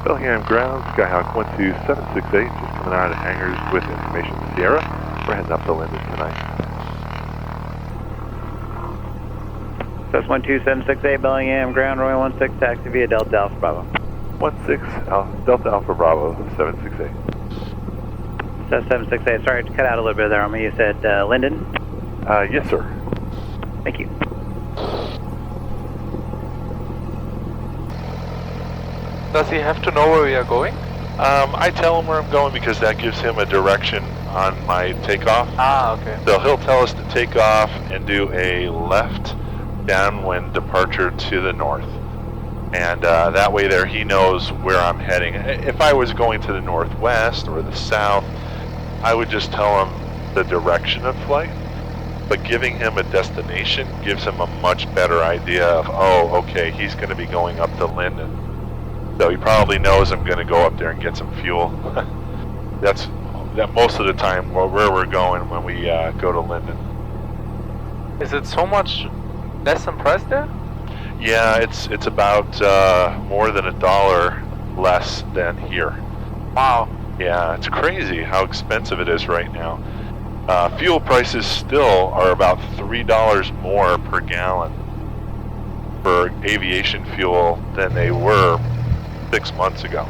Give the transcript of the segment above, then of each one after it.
Bellingham Ground, Skyhawk 12768, just coming out of the hangars with information to Sierra. We're heading up to Lynden tonight. That's 12768 Bellingham Ground, Royal 16, taxi via Delta Alpha Bravo. 16 Delta Alpha Bravo 768. That's 768. Sorry to cut out a little bit there on me. You said Lynden? Yes, sir. Thank you. Does he have to know where we are going? I tell him where I'm going because that gives him a direction on my takeoff. Ah, okay. So he'll tell us to take off and do a left downwind departure to the north. And that way there he knows where I'm heading. If I was going to the northwest or the south, I would just tell him the direction of flight. But giving him a destination gives him a much better idea of, oh, okay, he's going to be going up to Lynden. So he probably knows I'm going to go up there and get some fuel. That's most of the time where we're going when we go to Lynden. Is it so much less than price there? Yeah, it's about more than $1 less than here. Wow. Yeah, it's crazy how expensive it is right now. Fuel prices still are about $3 more per gallon for aviation fuel than they were 6 months ago.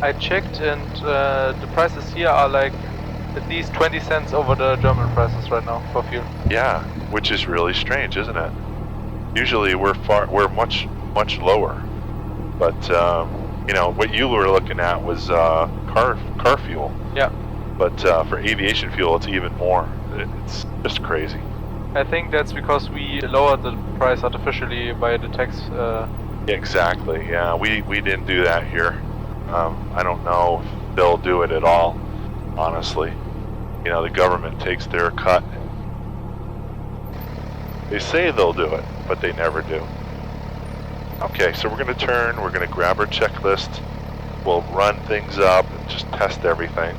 I checked and the prices here are like at least 20 cents over the German prices right now for fuel. Yeah, which is really strange, isn't it? Usually we're much lower. But you know, what you were looking at was car fuel. Yeah. But for aviation fuel, it's even more. It's just crazy. I think that's because we lowered the price artificially by the tax. Exactly. Yeah, we didn't do that here. I don't know if they'll do it at all. Honestly, you know, the government takes their cut. They say they'll do it, but they never do. Okay, so we're going to turn. We're going to grab our checklist. We'll run things up and just test everything.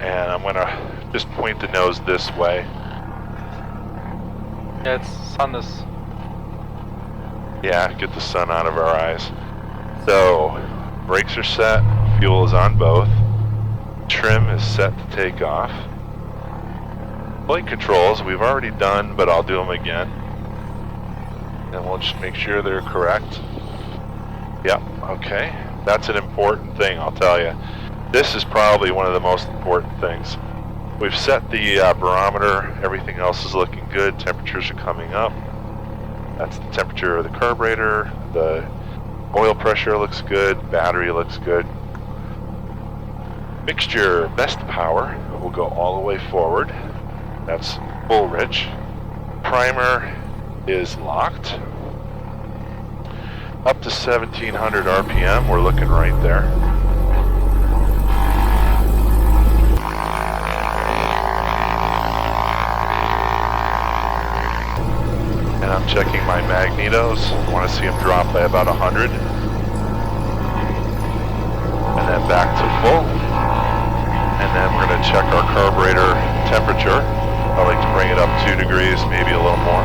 And I'm going to just point the nose this way. Yeah, it's sun is. Yeah, get the sun out of our eyes. So, brakes are set, fuel is on both, trim is set to take off. Flight controls we've already done, but I'll do them again. And we'll just make sure they're correct. Yep, okay. That's an important thing, I'll tell you. This is probably one of the most important things. We've set the barometer, everything else is looking good, temperatures are coming up. That's the temperature of the carburetor, the oil pressure looks good, battery looks good. Mixture best power will go all the way forward. That's full rich. Primer is locked. Up to 1700 RPM, we're looking right there. And I'm checking my magnetos. I want to see them drop by about 100. And then back to full. And then we're going to check our carburetor temperature. I like to bring it up 2 degrees, maybe a little more.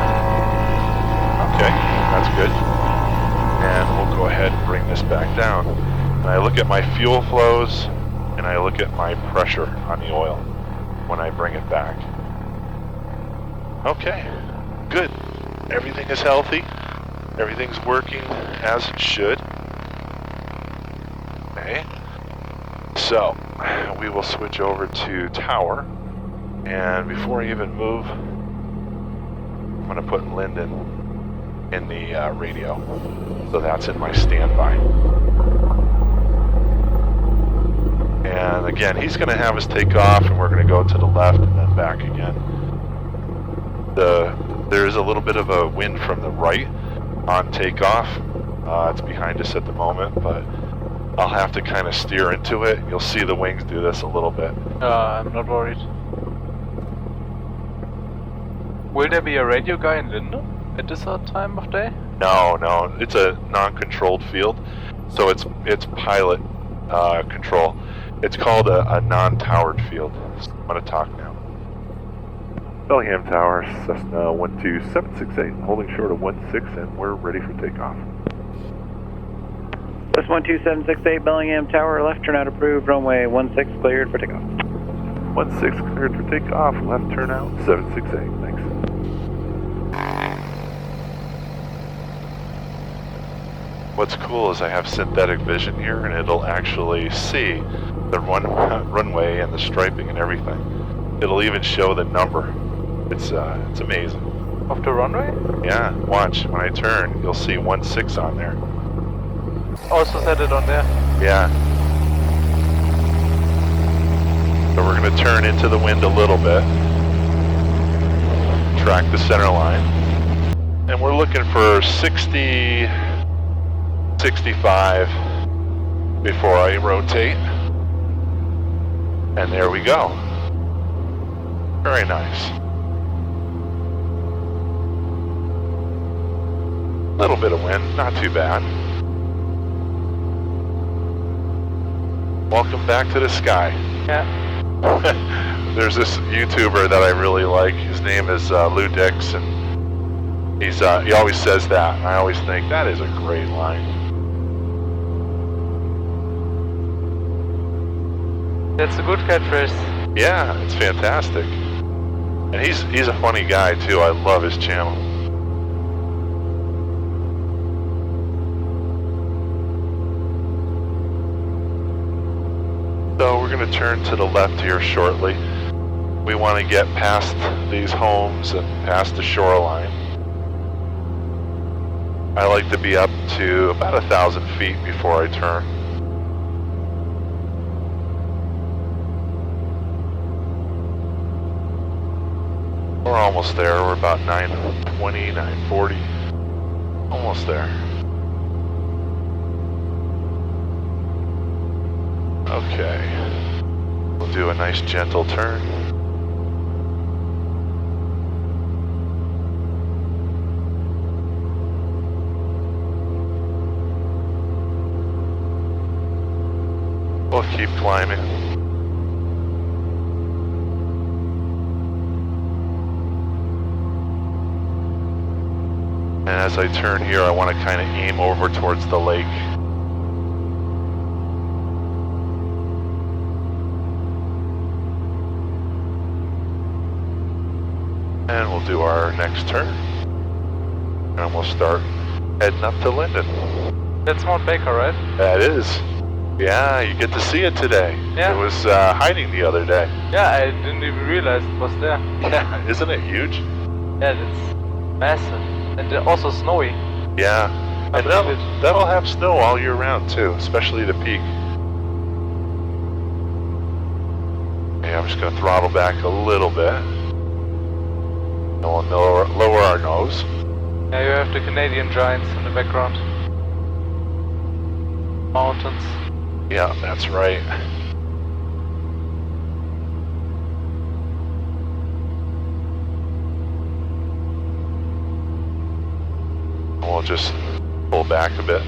Okay, that's good. And we'll go ahead and bring this back down. And I look at my fuel flows, and I look at my pressure on the oil when I bring it back. Okay, good. Everything is healthy. Everything's working as it should. Okay. So, we will switch over to tower. And before I even move, I'm going to put Lynden in the radio. So that's in my standby. And again, he's going to have us take off, and we're going to go to the left and then back again. There is a little bit of a wind from the right on takeoff. It's behind us at the moment, but I'll have to kind of steer into it. You'll see the wings do this a little bit. I'm not worried. Will there be a radio guy in Lynden at this time of day? No, it's a non-controlled field, so it's pilot control. It's called a non-towered field. So I'm going to talk now. Bellingham Tower, Cessna 12768, holding short of 16, and we're ready for takeoff. This 12768 Bellingham Tower, left turnout approved, runway 16 cleared for takeoff. 16 cleared for takeoff, left turnout 768, thanks. What's cool is I have synthetic vision here, and it'll actually see the runway and the striping and everything. It'll even show the number. It's amazing. Of the runway? Yeah, watch, when I turn, you'll see 16 on there. Also set it on there. Yeah. So we're going to turn into the wind a little bit. Track the center line. And we're looking for 60, 65 before I rotate. And there we go. Very nice. Little bit of wind, not too bad. Welcome back to the sky. Yeah. There's this YouTuber that I really like. His name is Lou Dix, and he always says that. And I always think that is a great line. That's a good catchphrase. Yeah, it's fantastic. And he's a funny guy too. I love his channel. So we're going to turn to the left here shortly. We want to get past these homes and past the shoreline. I like to be up to about 1,000 feet before I turn. We're almost there. We're about 920, 940. Almost there. Okay. We'll do a nice gentle turn. We'll keep climbing. And as I turn here, I want to kind of aim over towards the lake. And we'll do our next turn. And we'll start heading up to Lynden. That's Mount Baker, right? That is. Yeah, you get to see it today. Yeah. It was hiding the other day. Yeah, I didn't even realize it was there. Yeah, isn't it huge? Yeah, it's massive. And also snowy. Yeah. And that'll have snow all year round too, especially the peak. Yeah, I'm just going to throttle back a little bit. And we'll lower our nose. Yeah, you have the Canadian giants in the background. Mountains. Yeah, that's right. We'll just pull back a bit.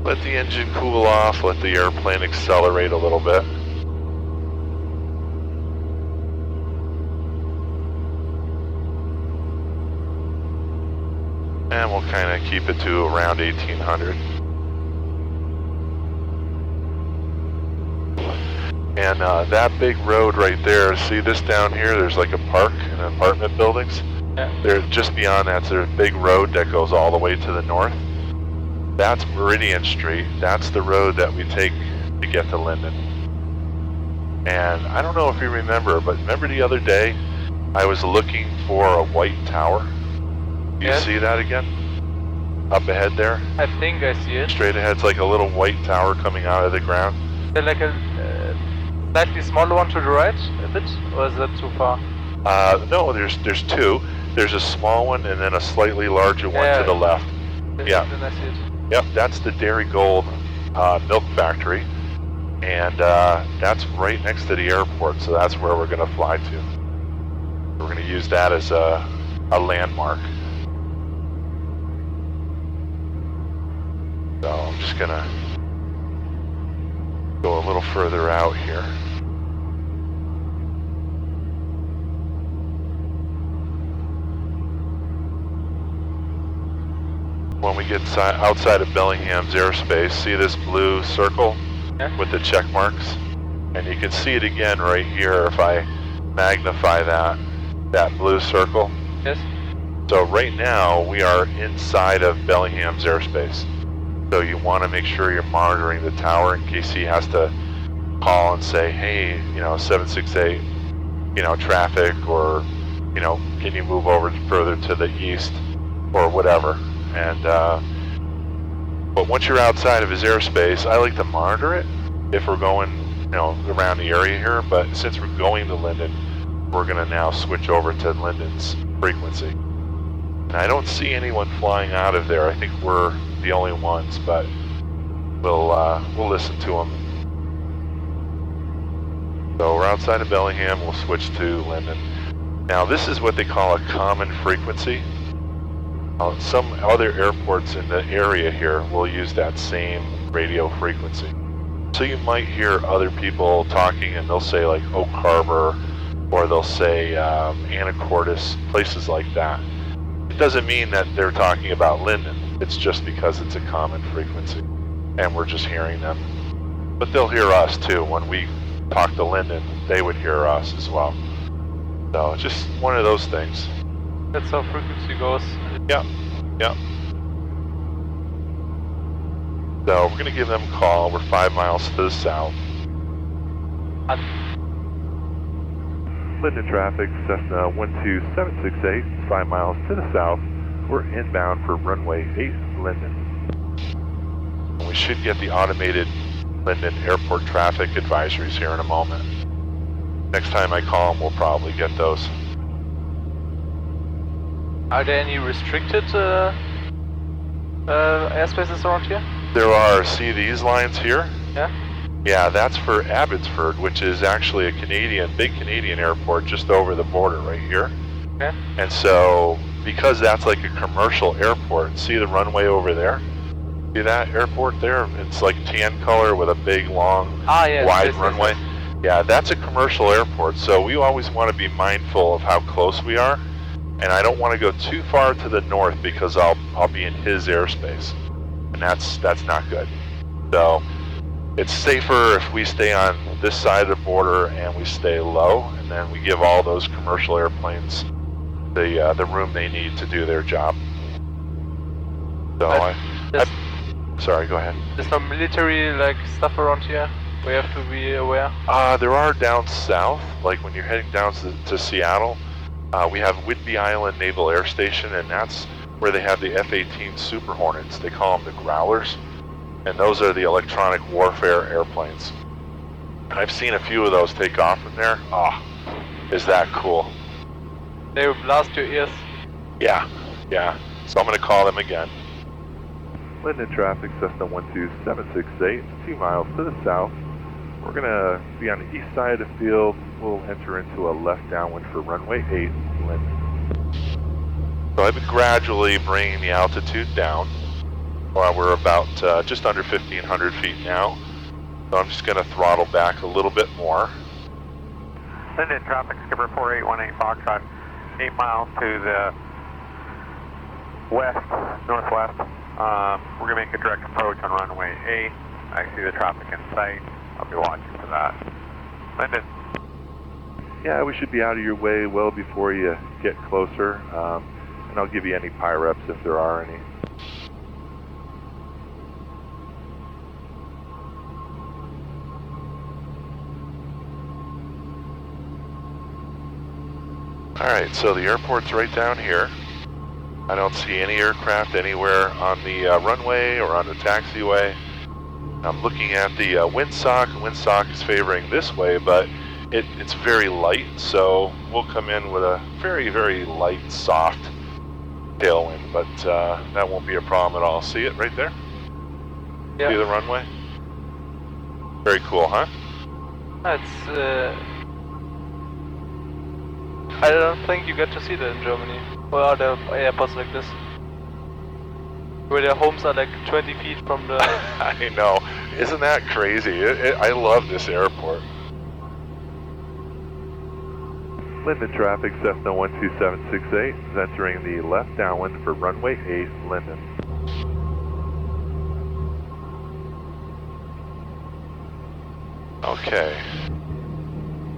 Let the engine cool off, let the airplane accelerate a little bit. And we'll kind of keep it to around 1800. And that big road right there, see this down here, there's like a park and apartment buildings. Yeah. There, just beyond that, there's a big road that goes all the way to the north. That's Meridian Street. That's the road that we take to get to Lynden. And I don't know if you remember, but remember the other day, I was looking for a white tower. Do you see that again? Up ahead there? I think I see it. Straight ahead, it's like a little white tower coming out of the ground. Is there like a slightly smaller one to the right a bit? Or is that too far? No, there's two. There's a small one and then a slightly larger one to the left. Yeah. Then I see it. Yep, that's the Dairy Gold milk factory. And that's right next to the airport, so that's where we're going to fly to. We're going to use that as a landmark. So I'm just going to go a little further out here. when we get outside of Bellingham's airspace, see this blue circle with the check marks? And you can see it again right here if I magnify that blue circle. Yes. So right now we are inside of Bellingham's airspace. So you want to make sure you're monitoring the tower in case he has to call and say, hey, 768, traffic, or, can you move over further to the east or whatever. And, but once you're outside of his airspace, I like to monitor it if we're going, around the area here. But since we're going to Lynden, we're going to now switch over to Lynden's frequency. And I don't see anyone flying out of there. I think we're the only ones, but we'll listen to them. So we're outside of Bellingham, we'll switch to Lynden. Now this is what they call a common frequency. Some other airports in the area here will use that same radio frequency. So you might hear other people talking and they'll say like Oak Harbor, or they'll say Anacortes, places like that. It doesn't mean that they're talking about Lynden. It's just because it's a common frequency and we're just hearing them. But they'll hear us too. When we talk to Lynden, they would hear us as well. So just one of those things. That's how frequency goes. Yep. So we're going to give them a call. We're 5 miles to the south. Lynden traffic, Cessna 12768, 5 miles to the south. We're inbound for runway 8, Lynden. And we should get the automated Lynden airport traffic advisories here in a moment. Next time I call them, we'll probably get those. Are there any restricted airspaces around here? There are. See these lines here? Yeah. Yeah, that's for Abbotsford, which is actually a big Canadian airport just over the border right here. Okay. And so, because that's like a commercial airport, see the runway over there? See that airport there? It's like tan color with a big, long, wide runway. Yes. Yeah, that's a commercial airport, so we always want to be mindful of how close we are. And I don't want to go too far to the north because I'll be in his airspace. And that's not good. So it's safer if we stay on this side of the border and we stay low, and then we give all those commercial airplanes the room they need to do their job. So sorry, go ahead. There's no military stuff around here we have to be aware? There are down south, like when you're heading down to Seattle. We have Whidbey Island Naval Air Station, and that's where they have the F-18 Super Hornets. They call them the Growlers, and those are the electronic warfare airplanes. And I've seen a few of those take off from there. Is that cool? They will blast your ears. Yeah. So I'm going to call them again. Lynden traffic, Cessna 12768, 2 miles to the south. We're going to be on the east side of the field. We'll enter into a left downwind for runway 8, Lynden. So I've been gradually bringing the altitude down. We're about just under 1,500 feet now. So I'm just going to throttle back a little bit more. Lynden traffic, skipper 4818 Foxtrot, 8 miles to the northwest. We're going to make a direct approach on runway 8. I see the traffic in sight. I'll be watching for that. Lynden. Yeah, we should be out of your way well before you get closer. And I'll give you any PIREPs if there are any. Alright, so the airport's right down here. I don't see any aircraft anywhere on the runway or on the taxiway. I'm looking at the windsock. The windsock is favoring this way, but it's very light, so we'll come in with a very, very light, soft tailwind, but that won't be a problem at all. See it right there? Yeah. See the runway? Very cool, huh? It's I don't think you get to see that in Germany. Or are there airports like this? Where their homes are like 20 feet from the... I know. Isn't that crazy? I love this airport. Lynden traffic, Cessna 12768 is entering the left downwind for runway 8, Lynden. Okay.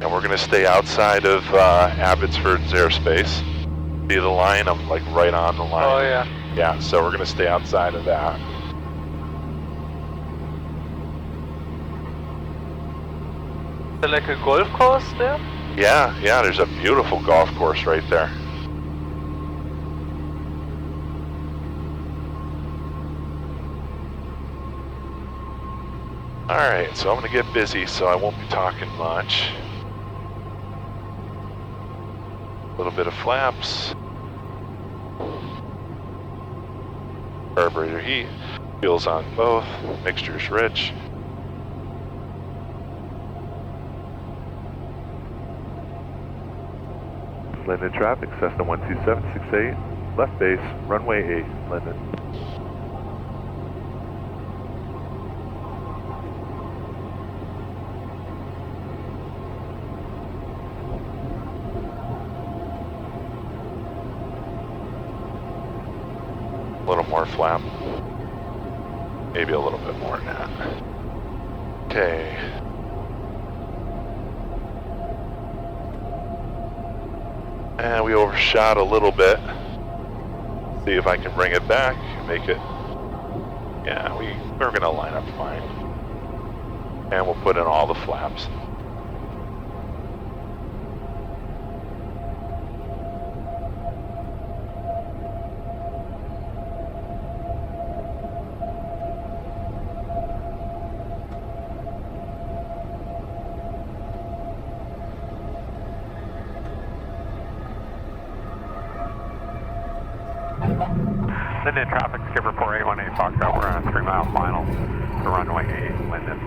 And we're gonna stay outside of Abbotsford's airspace. See the line? I'm like right on the line. Oh yeah. Yeah, so we're gonna stay outside of that. Is there like a golf course there? Yeah, there's a beautiful golf course right there. Alright, so I'm gonna get busy, so I won't be talking much. A little bit of flaps. Carburetor heat. Fuel's on both. Mixture's rich. Lynden traffic, Cessna 12768, left base, runway 8, Lynden. A little more flap. Maybe a little bit more than that. Okay. And we overshot a little bit. See if I can bring it back, make it. Yeah, we're gonna line up fine. And we'll put in all the flaps. Lynden traffic, skipper 4818 Foxtrot, we're on a 3-mile final to runway 8, Lynden.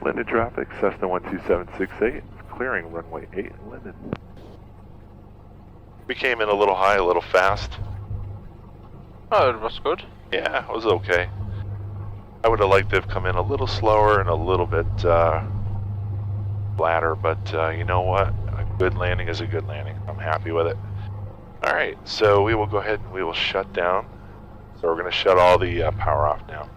Lynden traffic, Cessna 12768, clearing runway 8, Lynden. We came in a little high, a little fast. Oh, it was good. Yeah, it was okay. I would have liked to have come in a little slower and a little bit flatter, but you know what? A good landing is a good landing. I'm happy with it. Alright, so we will go ahead and we will shut down. So we're going to shut all the power off now.